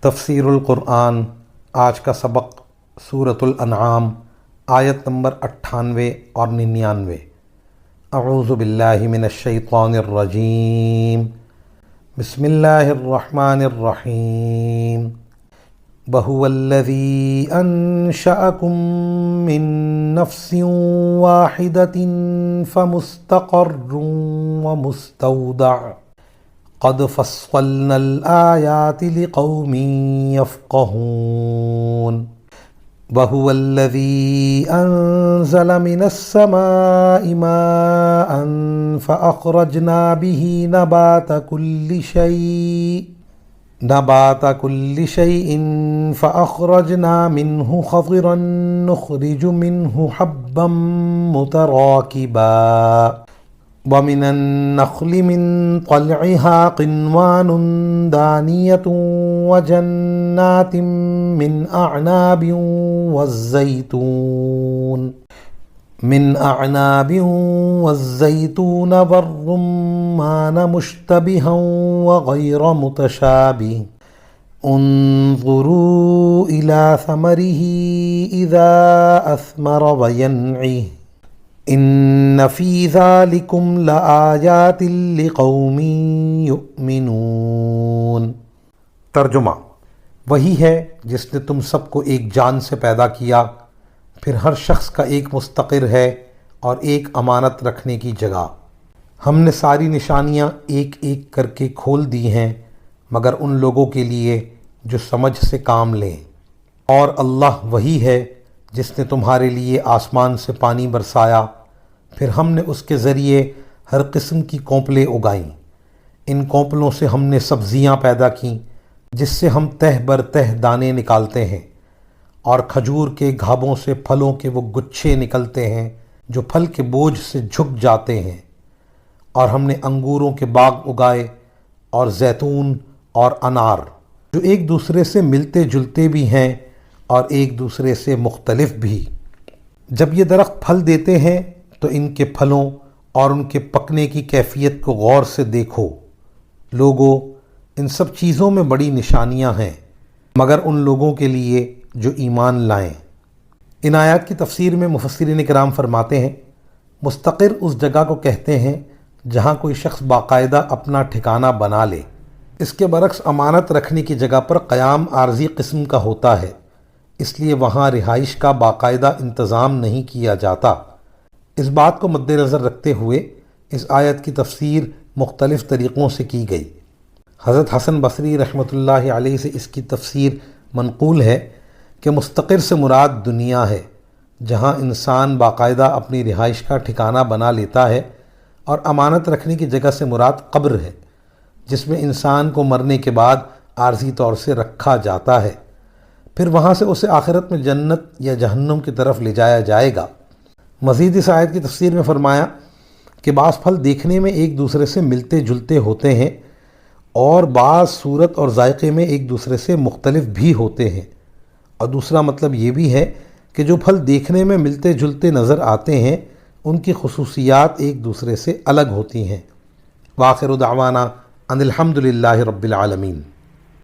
تفسیر القرآن آج کا سبق سورۃ الانعام آیت نمبر 98 اور 99۔ اعوذ باللہ من الشیطان الرجیم، بسم اللہ الرحمن الرحیم۔ وَهُوَ الَّذِي أَنشَأَكُم مِّن نَّفْسٍ وَاحِدَةٍ فَمُسْتَقَرٌّ وَمُسْتَوْدَعٌ قَدْ فَصَّلْنَا الْآيَاتِ لِقَوْمٍ يَفْقَهُونَ۔ وَهُوَ الَّذِي أَنزَلَ مِنَ السَّمَاءِ مَاءً فَأَخْرَجْنَا بِهِ نبات كل شيء فأخرجنا منه خضرا نخرج منه حبا متراكبا ومن النخل من طلعها قنوان دانية وجنات من أعناب والزيتون والرمان مشتبها وغير متشابه انظروا إلى ثمره إذا أثمر وينعه إن في ذلكم لآيات لقوم يؤمنون۔ ترجمہ: وہی ہے جس نے تم سب کو ایک جان سے پیدا کیا، پھر ہر شخص کا ایک مستقر ہے اور ایک امانت رکھنے کی جگہ۔ ہم نے ساری نشانیاں ایک ایک کر کے کھول دی ہیں مگر ان لوگوں کے لیے جو سمجھ سے کام لیں۔ اور اللہ وہی ہے جس نے تمہارے لیے آسمان سے پانی برسایا، پھر ہم نے اس کے ذریعے ہر قسم کی کونپلیں اگائیں۔ ان کونپلوں سے ہم نے سبزیاں پیدا کیں جس سے ہم تہ بر تہ دانے نکالتے ہیں، اور کھجور کے گھابوں سے پھلوں کے وہ گچھے نکلتے ہیں جو پھل کے بوجھ سے جھک جاتے ہیں۔ اور ہم نے انگوروں کے باغ اگائے اور زیتون اور انار، جو ایک دوسرے سے ملتے جلتے بھی ہیں اور ایک دوسرے سے مختلف بھی۔ جب یہ درخت پھل دیتے ہیں تو ان کے پھلوں اور ان کے پکنے کی کیفیت کو غور سے دیکھو۔ لوگو، ان سب چیزوں میں بڑی نشانیاں ہیں مگر ان لوگوں کے لیے جو ایمان لائیں۔ ان آیات کی تفسیر میں مفسرین کرام فرماتے ہیں، مستقر اس جگہ کو کہتے ہیں جہاں کوئی شخص باقاعدہ اپنا ٹھکانہ بنا لے۔ اس کے برعکس امانت رکھنے کی جگہ پر قیام عارضی قسم کا ہوتا ہے، اس لیے وہاں رہائش کا باقاعدہ انتظام نہیں کیا جاتا۔ اس بات کو مد نظر رکھتے ہوئے اس آیت کی تفسیر مختلف طریقوں سے کی گئی۔ حضرت حسن بصری رحمۃ اللہ علیہ سے اس کی تفسیر منقول ہے کہ مستقر سے مراد دنیا ہے، جہاں انسان باقاعدہ اپنی رہائش کا ٹھکانہ بنا لیتا ہے، اور امانت رکھنے کی جگہ سے مراد قبر ہے، جس میں انسان کو مرنے کے بعد عارضی طور سے رکھا جاتا ہے، پھر وہاں سے اسے آخرت میں جنت یا جہنم کی طرف لے جایا جائے گا۔ مزید اس آیت کی تفسیر میں فرمایا کہ بعض پھل دیکھنے میں ایک دوسرے سے ملتے جلتے ہوتے ہیں اور بعض صورت اور ذائقے میں ایک دوسرے سے مختلف بھی ہوتے ہیں، اور دوسرا مطلب یہ بھی ہے کہ جو پھل دیکھنے میں ملتے جلتے نظر آتے ہیں ان کی خصوصیات ایک دوسرے سے الگ ہوتی ہیں۔ وآخر دعوانا ان الحمد للہ رب العالمین۔